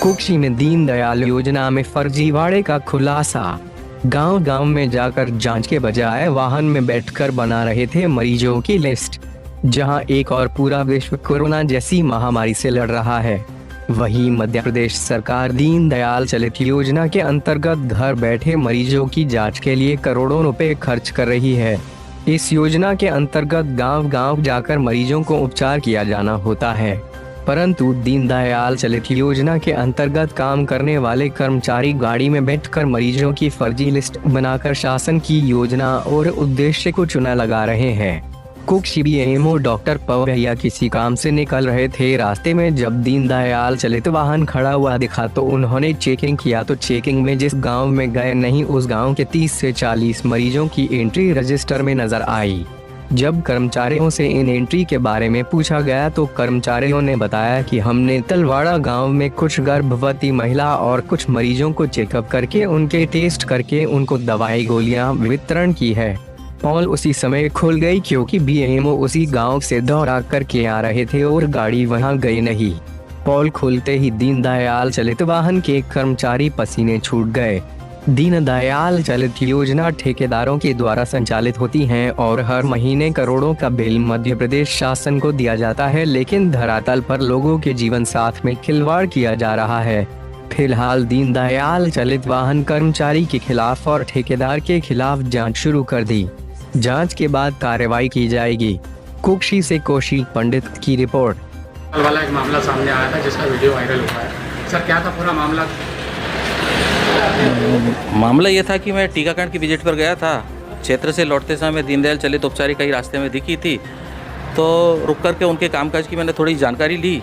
कुक्षी में दीनदयाल योजना में फर्जीवाड़े का खुलासा। गांव-गांव में जाकर जांच के बजाय वाहन में बैठकर बना रहे थे मरीजों की लिस्ट। जहां एक और पूरा विश्व कोरोना जैसी महामारी से लड़ रहा है, वहीं मध्य प्रदेश सरकार दीनदयाल चलित योजना के अंतर्गत घर बैठे मरीजों की जांच के लिए करोड़ों रुपए खर्च कर रही है। इस योजना के अंतर्गत गांव-गांव जाकर मरीजों को उपचार किया जाना होता है, परंतु दीनदयाल चलित योजना के अंतर्गत काम करने वाले कर्मचारी गाड़ी में बैठकर मरीजों की फर्जी लिस्ट बनाकर शासन की योजना और उद्देश्य को चुना लगा रहे हैं। कुक्षी बीएमओ डॉक्टर पवैया किसी काम से निकल रहे थे। रास्ते में जब दीनदयाल चलित वाहन खड़ा हुआ दिखा तो उन्होंने चेकिंग किया, तो चेकिंग में जिस गांव में गए नहीं, उस गांव के 30 से 40 मरीजों की एंट्री रजिस्टर में नजर आई। जब कर्मचारियों से इन एंट्री के बारे में पूछा गया तो कर्मचारियों ने बताया कि हमने तलवाड़ा गांव में कुछ गर्भवती महिला और कुछ मरीजों को चेकअप करके उनके टेस्ट करके उनको दवाई गोलियां वितरण की है। पोल उसी समय खुल गई क्योंकि बीएमओ उसी गांव से दौड़ा करके आ रहे थे और गाड़ी वहां गई नहीं। पोल खुलते ही दीनदयाल चलित वाहन के कर्मचारी पसीने छूट गए। दीनदयाल चलित योजना ठेकेदारों के द्वारा संचालित होती है और हर महीने करोड़ों का बिल मध्य प्रदेश शासन को दिया जाता है, लेकिन धरातल पर लोगों के जीवन साथ में खिलवाड़ किया जा रहा है। फिलहाल दीनदयाल चलित वाहन कर्मचारी के खिलाफ और ठेकेदार के खिलाफ जांच शुरू कर दी। जांच के बाद कार्रवाई की जाएगी। कुक्षी से कौशिक पंडित की रिपोर्ट। वाला एक मामला सामने आया था जिसका वीडियो वायरल हुआ है। सर, क्या था पूरा मामला? मामला ये था कि मैं टीकाकरण की विजिट पर गया था। क्षेत्र से लौटते समय दीनदयाल चलित उपचारिका ही रास्ते में दिखी थी, तो रुक करके उनके कामकाज की मैंने थोड़ी जानकारी ली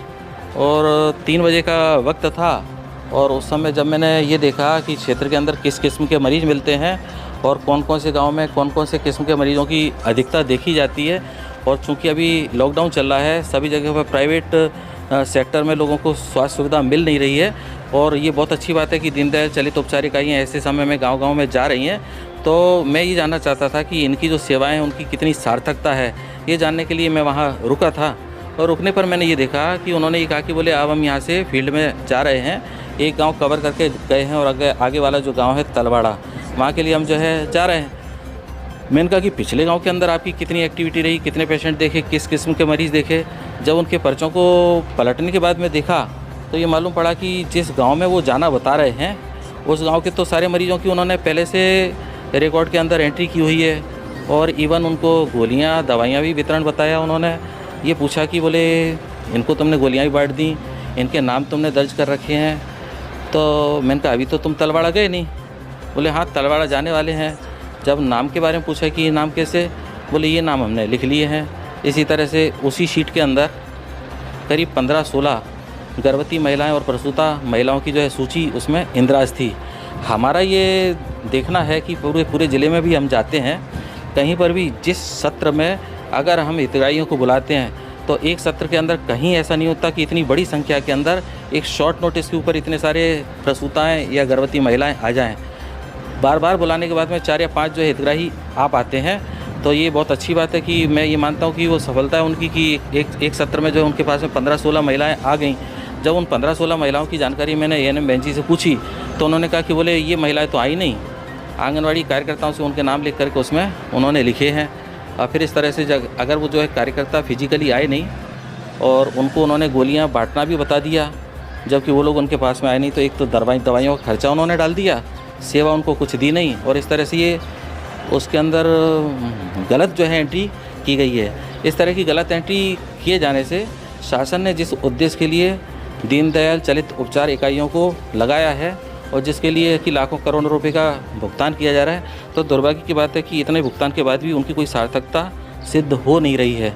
और 3 बजे का वक्त था। और उस समय जब मैंने ये देखा कि क्षेत्र के अंदर किस किस्म के मरीज़ मिलते हैं और कौन कौन से गांव में कौन कौन से किस्म के मरीज़ों की अधिकता देखी जाती है, और चूँकि अभी लॉकडाउन चल रहा है, सभी जगह पर प्राइवेट सेक्टर में लोगों को स्वास्थ्य सुविधा मिल नहीं रही है। और ये बहुत अच्छी बात है कि दीनदयाल चलित उपचारिकाएँ ऐसे समय में गांव-गांव में जा रही हैं। तो मैं ये जानना चाहता था कि इनकी जो सेवाएं हैं उनकी कितनी सार्थकता है, ये जानने के लिए मैं वहाँ रुका था। और रुकने पर मैंने ये देखा कि उन्होंने ये कहा कि बोले अब हम यहाँ से फील्ड में जा रहे हैं, एक गाँव कवर करके गए हैं और आगे वाला जो गाँव है तलवाड़ा, वहाँ के लिए हम जो है जा रहे हैं। मैंने कहा कि पिछले गांव के अंदर आपकी कितनी एक्टिविटी रही, कितने पेशेंट देखे, किस किस्म के मरीज़ देखे। जब उनके पर्चों को पलटने के बाद में देखा तो ये मालूम पड़ा कि जिस गांव में वो जाना बता रहे हैं, उस गांव के तो सारे मरीजों की उन्होंने पहले से रिकॉर्ड के अंदर एंट्री की हुई है। और इवन उनको गोलियां दवाइयां भी वितरण बताया। उन्होंने ये पूछा कि बोले इनको तुमने गोलियाँ भी बांट दी, इनके नाम तुमने दर्ज कर रखे हैं। तो मैंने कहा अभी तो तुम तलवाड़ा गए नहीं। बोले हाँ, तलवाड़ा जाने वाले हैं। जब नाम के बारे में पूछा कि ये नाम कैसे, बोले ये नाम हमने लिख लिए हैं। इसी तरह से उसी शीट के अंदर करीब 15-16 गर्भवती महिलाएं और प्रसूता महिलाओं की जो है सूची उसमें इंद्राज थी। हमारा ये देखना है कि पूरे ज़िले में भी हम जाते हैं, कहीं पर भी जिस सत्र में अगर हम हितग्राहियों को बुलाते हैं तो एक सत्र के अंदर कहीं ऐसा नहीं होता कि इतनी बड़ी संख्या के अंदर एक शॉर्ट नोटिस के ऊपर इतने सारे प्रसूताएँ या गर्भवती महिलाएँ आ जाएँ। बार बार बुलाने के बाद में 4 या 5 जो हितग्राही आ पाते हैं, तो ये बहुत अच्छी बात है कि मैं ये मानता हूँ कि वो सफलता है उनकी कि एक सत्र में जो उनके पास में 15-16 महिलाएं आ गईं। जब उन 15-16 महिलाओं की जानकारी मैंने एएनएम बहन जी से पूछी तो उन्होंने कहा कि बोले ये महिलाएं तो आई नहीं, आंगनवाड़ी कार्यकर्ताओं से उनके नाम लिख करके उसमें उन्होंने लिखे हैं। और फिर इस तरह से अगर वो जो है कार्यकर्ता फिजिकली आए नहीं और उनको उन्होंने गोलियाँ बाँटना भी बता दिया, जबकि वो लोग उनके पास में आए नहीं, तो एक तो दवाइयों का खर्चा उन्होंने डाल दिया, सेवा उनको कुछ दी नहीं, और इस तरह से ये उसके अंदर गलत जो है एंट्री की गई है। इस तरह की गलत एंट्री किए जाने से शासन ने जिस उद्देश्य के लिए दीनदयाल चलित उपचार इकाइयों को लगाया है और जिसके लिए कि लाखों करोड़ों रुपए का भुगतान किया जा रहा है, तो दुर्भाग्य की बात है कि इतने भुगतान के बाद भी उनकी कोई सार्थकता सिद्ध हो नहीं रही है।